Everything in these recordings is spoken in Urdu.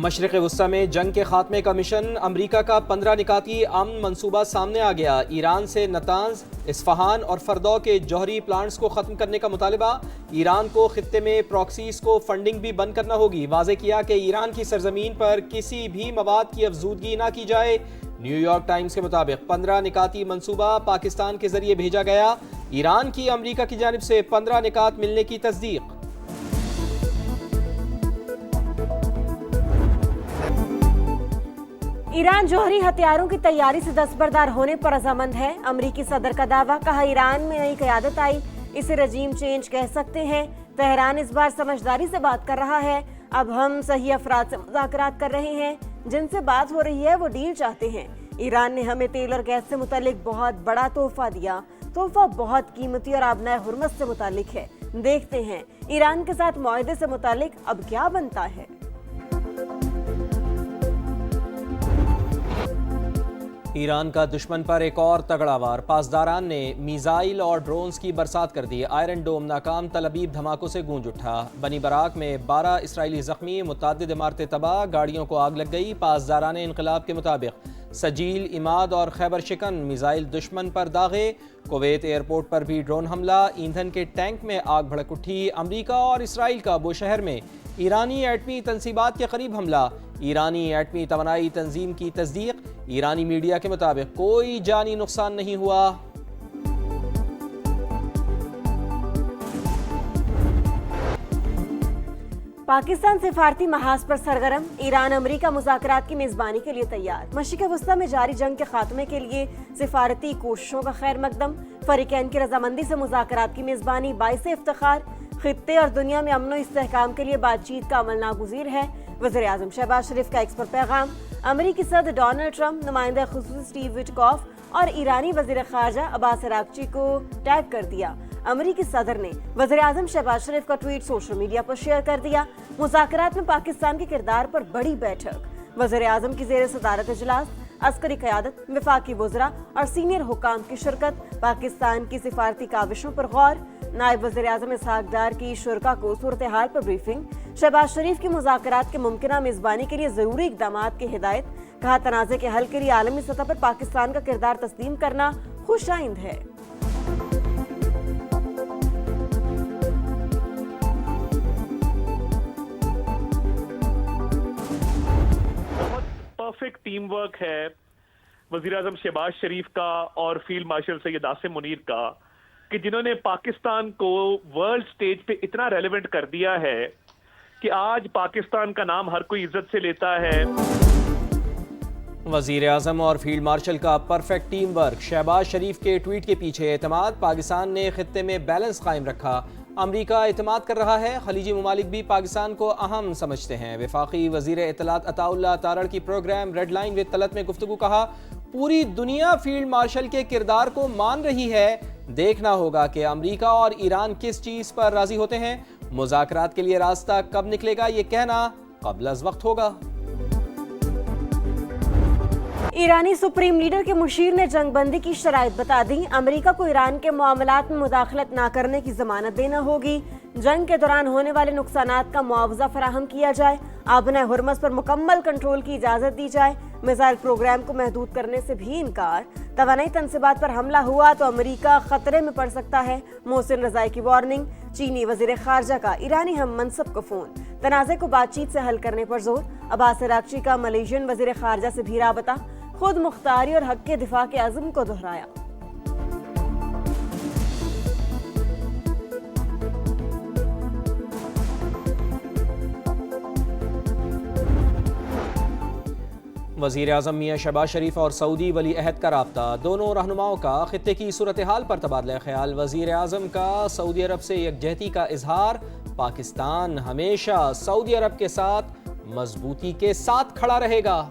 مشرق وسطی میں جنگ کے خاتمے کا مشن، امریکہ کا 15 نکاتی امن منصوبہ سامنے آ گیا۔ ایران سے نتانز، اصفہان اور فردو کے جوہری پلانٹس کو ختم کرنے کا مطالبہ۔ ایران کو خطے میں پراکسیز کو فنڈنگ بھی بند کرنا ہوگی۔ واضح کیا کہ ایران کی سرزمین پر کسی بھی مواد کی افزودگی نہ کی جائے۔ نیو یارک ٹائمز کے مطابق 15 نکاتی منصوبہ پاکستان کے ذریعے بھیجا گیا۔ ایران کی امریکہ کی جانب سے 15 نکات ملنے کی تصدیق۔ ایران جوہری ہتھیاروں کی تیاری سے دستبردار ہونے پر رضامند ہے۔ امریکی صدر کا دعویٰ، کہا ایران میں نئی قیادت آئی، اسے رجیم چینج کہہ سکتے ہیں۔ تہران اس بار سمجھداری سے بات کر رہا ہے۔ اب ہم صحیح افراد سے مذاکرات کر رہے ہیں، جن سے بات ہو رہی ہے وہ ڈیل چاہتے ہیں۔ ایران نے ہمیں تیل اور گیس سے متعلق بہت بڑا تحفہ دیا۔ تحفہ بہت قیمتی اور آبنائے حرمت سے متعلق ہے۔ دیکھتے ہیں ایران کے ساتھ معاہدے سے متعلق اب کیا بنتا ہے۔ ایران کا دشمن پر ایک اور تگڑا وار، پاسداران نے میزائل اور ڈرونز کی برسات کر دی۔ آئرن ڈوم ناکام تلابیب دھماکوں سے گونج اٹھا۔ بنی براک میں 12 اسرائیلی زخمی، متعدد عمارتیں تباہ، گاڑیوں کو آگ لگ گئی۔ پاسداران انقلاب کے مطابق سجیل، عماد اور خیبر شکن میزائل دشمن پر داغے۔ کویت ایئرپورٹ پر بھی ڈرون حملہ، ایندھن کے ٹینک میں آگ بھڑک اٹھی۔ امریکہ اور اسرائیل کا بوشہر میں ایرانی ایٹمی تنصیبات کے قریب حملہ، ایرانی ایٹمی توانائی تنظیم کی تصدیق۔ ایرانی میڈیا کے مطابق کوئی جانی نقصان نہیں ہوا۔ پاکستان سفارتی محاذ پر سرگرم، ایران امریکہ مذاکرات کی میزبانی کے لیے تیار۔ مشرق وسطی میں جاری جنگ کے خاتمے کے لیے سفارتی کوششوں کا خیر مقدم، فریقین کی رضامندی سے مذاکرات کی میزبانی باعث افتخار۔ خطے اور دنیا میں امن و استحکام کے لیے بات چیت کا عمل ناگزیر ہے۔ وزیر اعظم شہباز شریف کا ایکس پر پیغام، امریکی صدر ڈونلڈ ٹرمپ، نمائندہ خصوصی اسٹیو وٹکوف اور ایرانی وزیر خارجہ عباس اراغچی کو ٹیگ کر دیا۔ امریکی صدر نے وزیر اعظم شہباز شریف کا ٹویٹ سوشل میڈیا پر شیئر کر دیا۔ مذاکرات میں پاکستان کے کردار پر بڑی بیٹھک، وزیر اعظم کی زیر صدارت اجلاس، عسکری قیادت، وفاقی وزراء اور سینئر حکام کی شرکت، پاکستان کی سفارتی کاوشوں پر غور۔ نائب وزیر اعظم اسحاق ڈار کی شرکاء کو صورتحال پر بریفنگ، شہباز شریف کی مذاکرات کے ممکنہ میزبانی کے لیے ضروری اقدامات کی ہدایت، کہا تنازع کے حل کے لیے عالمی سطح پر پاکستان کا کردار تسلیم کرنا خوش آئند ہے۔ پرفیکٹ ٹیم ورک ہے وزیر اعظم شہباز شریف کا اور فیلڈ مارشل سید عاصم منیر کا، کہ جنہوں نے پاکستان کو ورلڈ سٹیج پہ اتنا ریلیونٹ کر دیا ہے کہ آج پاکستان کا نام ہر کوئی عزت سے لیتا ہے۔ وزیر اعظم اور فیلڈ مارشل کا پرفیکٹ ٹیم ورک، شہباز شریف کے ٹویٹ کے پیچھے اعتماد، پاکستان نے خطے میں بیلنس قائم رکھا، امریکہ اعتماد کر رہا ہے، خلیجی ممالک بھی پاکستان کو اہم سمجھتے ہیں۔ وفاقی وزیر اطلاعات عطا اللہ تارڑ کی programme red line with Talat میں گفتگو، کہا پوری دنیا فیلڈ مارشل کے کردار کو مان رہی ہے، دیکھنا ہوگا کہ امریکہ اور ایران کس چیز پر راضی ہوتے ہیں، مذاکرات کے لیے راستہ کب نکلے گا یہ کہنا قبل از وقت ہوگا۔ ایرانی سپریم لیڈر کے مشیر نے جنگ بندی کی شرائط بتا دی، امریکہ کو ایران کے معاملات میں مداخلت نہ کرنے کی ضمانت دینا ہوگی، جنگ کے دوران ہونے والے نقصانات کا معاوضہ فراہم کیا جائے، آبنائے حرمت پر مکمل کنٹرول کی اجازت دی جائے، میزائل پروگرام کو محدود کرنے سے بھی انکار، توانائی تنصیبات پر حملہ ہوا تو امریکہ خطرے میں پڑ سکتا ہے، محسن رضائی کی وارننگ، چینی وزیر خارجہ کا ایرانی ہم منصب کو فون، تنازع کو بات چیت سے حل کرنے پر زور، عباس اراغچی کا ملیشین وزیر خارجہ سے بھی رابطہ، خود مختاری اور حق کے دفاع کے عزم کو دہرایا۔ وزیر اعظم میاں شہباز شریف اور سعودی ولی عہد کا رابطہ، دونوں رہنماؤں کا خطے کی صورتحال پر تبادلہ خیال، وزیر اعظم کا سعودی عرب سے یکجہتی کا اظہار، پاکستان ہمیشہ سعودی عرب کے ساتھ مضبوطی کے ساتھ کھڑا رہے گا۔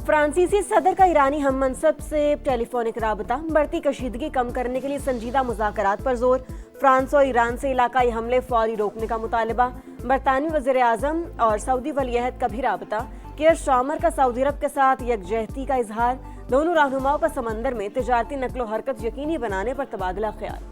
فرانسیسی صدر کا ایرانی ہم منصب سے ٹیلی فونک رابطہ، بڑھتی کشیدگی کم کرنے کے لیے سنجیدہ مذاکرات پر زور، فرانس اور ایران سے علاقائی حملے فوری روکنے کا مطالبہ، برطانوی وزیر اعظم اور سعودی ولی عہد کا بھی رابطہ، کیئر سٹارمر کا سعودی عرب کے ساتھ یکجہتی کا اظہار، دونوں رہنماؤں کا سمندر میں تجارتی نقل و حرکت یقینی بنانے پر تبادلہ خیال۔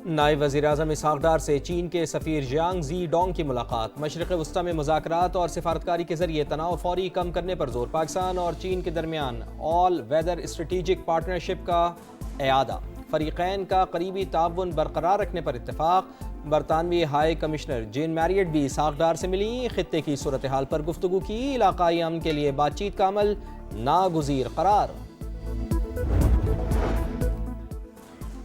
نائب وزیر اعظم اسحاق ڈار سے چین کے سفیر جیانگ زی ڈونگ کی ملاقات، مشرق وسطی میں مذاکرات اور سفارتکاری کے ذریعے تناؤ فوری کم کرنے پر زور، پاکستان اور چین کے درمیان آل ویدر اسٹریٹجک پارٹنرشپ کا اعادہ، فریقین کا قریبی تعاون برقرار رکھنے پر اتفاق۔ برطانوی ہائی کمشنر جین میریٹ بھی اسحاق ڈار سے ملی، خطے کی صورتحال پر گفتگو کی، علاقائی امن کے لیے بات چیت کا عمل ناگزیر قرار۔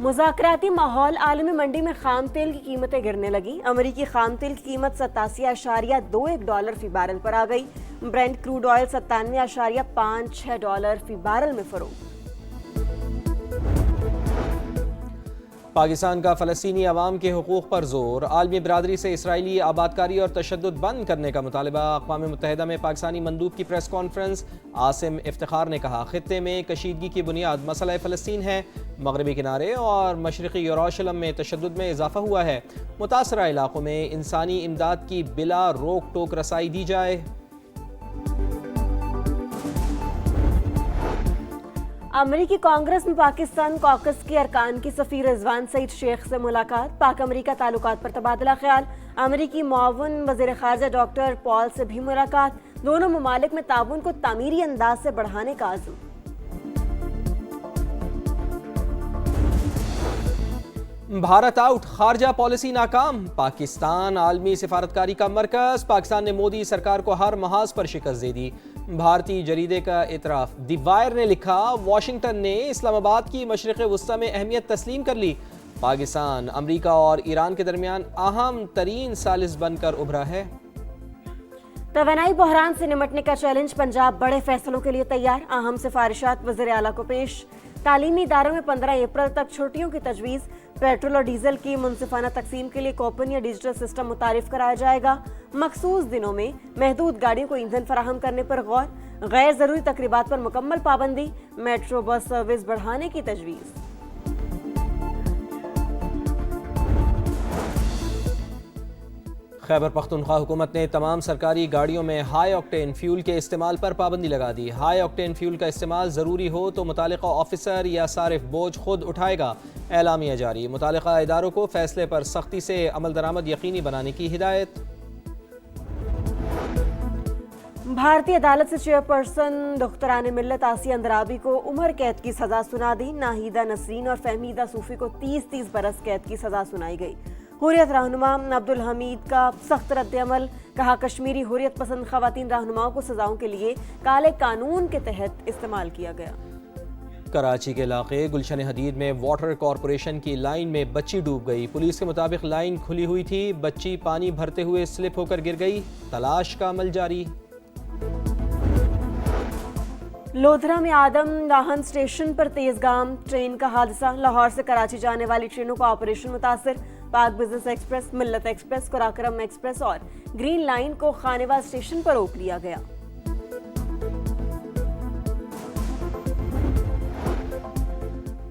مذاکراتی ماحول، عالمی منڈی میں خام تیل کی قیمتیں گرنے لگیں، امریکی خام تیل کی قیمت $87.21 فی بیرل پر آ گئی، برینٹ کروڈ آئل $97.56 فی بیرل میں فروخت۔ پاکستان کا فلسطینی عوام کے حقوق پر زور، عالمی برادری سے اسرائیلی آبادکاری اور تشدد بند کرنے کا مطالبہ، اقوام متحدہ میں پاکستانی مندوب کی پریس کانفرنس، عاصم افتخار نے کہا خطے میں کشیدگی کی بنیاد مسئلہ فلسطین ہے، مغربی کنارے اور مشرقی یروشلم میں تشدد میں اضافہ ہوا ہے، متاثرہ علاقوں میں انسانی امداد کی بلا روک ٹوک رسائی دی جائے۔ امریکی کانگریس میں پاکستان کاکس کے ارکان کی سفیر رضوان سعید شیخ سے ملاقات، پاک امریکہ تعلقات پر تبادلہ خیال، امریکی معاون وزیر خارجہ ڈاکٹر پال سے بھی ملاقات، دونوں ممالک میں تعاون کو تعمیری انداز سے بڑھانے کا عزم۔ بھارت آؤٹ، خارجہ پالیسی ناکام، پاکستان عالمی سفارتکاری کا مرکز، پاکستان نے مودی سرکار کو ہر محاذ پر شکست دے دی، بھارتی جریدے کا اعتراف، دی وائر نے لکھا واشنگٹن نے اسلام آباد کی مشرق وسطی میں اہمیت تسلیم کر لی، پاکستان امریکہ اور ایران کے درمیان اہم ترین ثالث بن کر ابھرا ہے۔ توانائی بحران سے نمٹنے کا چیلنج، پنجاب بڑے فیصلوں کے لیے تیار، اہم سفارشات وزیر اعلیٰ کو پیش، تعلیمی اداروں میں 15 اپریل تک چھٹیوں کی تجویز، پیٹرول اور ڈیزل کی منصفانہ تقسیم کے لیے کوپن یا ڈیجیٹل سسٹم متعارف کرایا جائے گا، مخصوص دنوں میں محدود گاڑیوں کو ایندھن فراہم کرنے پر غور، غیر ضروری تقریبات پر مکمل پابندی، میٹرو بس سروس بڑھانے کی تجویز۔ خیبر پختونخوا حکومت نے تمام سرکاری گاڑیوں میں ہائی آکٹین فیول کے استعمال پر پابندی لگا دی، ہائی آکٹین فیول کا استعمال ضروری ہو تو متعلقہ آفیسر یا صارف بوجھ خود اٹھائے گا، اعلامیہ جاری، متعلقہ اداروں کو فیصلے پر سختی سے عمل درآمد یقینی بنانے کی ہدایت۔ بھارتی عدالت سے چیئرپرسن دختران ملت آسیہ اندرابی کو عمر قید کی سزا سنا دی، ناہیدہ نسرین اور فہمیدہ صوفی کو 30 برس قید کی سزا سنائی گئی۔ حریت رہنما عبدالحمید کا سخت رد عمل، کہا کشمیری حریت پسند خواتین رہنماؤں کو سزاؤں کے لیے کالے قانون کے تحت استعمال کیا گیا۔ کراچی کے علاقے گلشن حدید میں واٹر کارپوریشن کی لائن میں بچی ڈوب گئی، پولیس کے مطابق لائن کھلی ہوئی تھی، بچی پانی بھرتے ہوئے سلپ ہو کر گر گئی، تلاش کا عمل جاری۔ لودھرا میں آدم راہن اسٹیشن پر تیز گام ٹرین کا حادثہ، لاہور سے کراچی جانے والی ٹرینوں کا آپریشن متاثر، پاک بزنس ایکسپریس، ملت ایکسپریس، قراقرم ایکسپریس اور گرین لائن کو خانواز اسٹیشن پر روک لیا گیا۔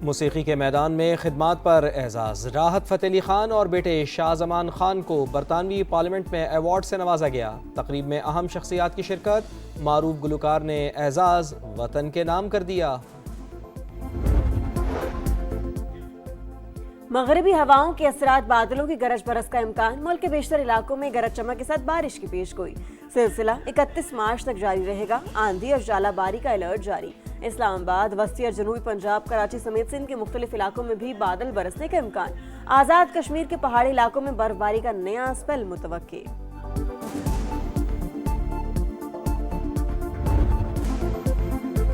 موسیقی کے میدان میں خدمات پر اعزاز، راحت فتح علی خان اور بیٹے شاہ زمان خان کو برطانوی پارلیمنٹ میں ایوارڈ سے نوازا گیا، تقریب میں اہم شخصیات کی شرکت، معروف گلوکار نے اعزاز وطن کے نام کر دیا۔ مغربی ہواؤں کے اثرات، بادلوں کی گرج برس کا امکان، ملک کے بیشتر علاقوں میں گرج چمک کے ساتھ بارش کی پیش گوئی، سلسلہ 31 مارچ تک جاری رہے گا، آندھی اور ژالہ باری کا الرٹ جاری۔ اسلام آباد، وسطی اور جنوبی پنجاب، کراچی سمیت سندھ کے مختلف علاقوں میں بھی بادل برسنے کا امکان، آزاد کشمیر کے پہاڑی علاقوں میں برف باری کا نیا اسپیل متوقع۔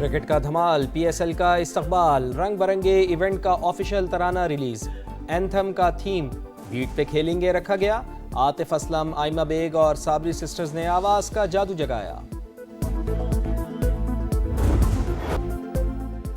کرکٹ کا دھمال، پی ایس ایل کا استقبال، رنگ برنگے ایونٹ کا آفیشیل ترانہ ریلیز، اینتھم کا تھیم بیٹ پہ کھیلیں گے رکھا گیا، عاطف اسلم، آئمہ بیگ اور صابری سسٹرز نے آواز کا جادو جگایا۔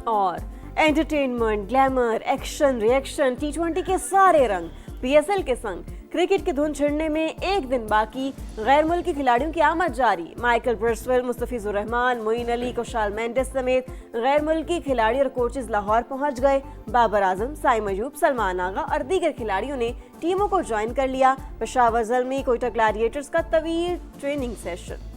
اور انٹرٹینمنٹ، گلیمر، ایکشن، ری ایکشن، T20 کے سارے رنگ پی ایس ایل کے سنگ، کرکٹ کی دھن چھڑنے میں ایک دن باقی، غیر ملکی کھلاڑیوں کی آمد جاری، مائیکل برسویل، مستفیض الرحمان، معین علی، کوشال مینڈس سمیت غیر ملکی کھلاڑی اور کوچز لاہور پہنچ گئے، بابر اعظم، سائم ایوب، سلمان آغا اور دیگر کھلاڑیوں نے ٹیموں کو جوائن کر لیا، پشاور زلمی کوئٹہ گلیڈیٹرز کا طویل ٹریننگ سیشن۔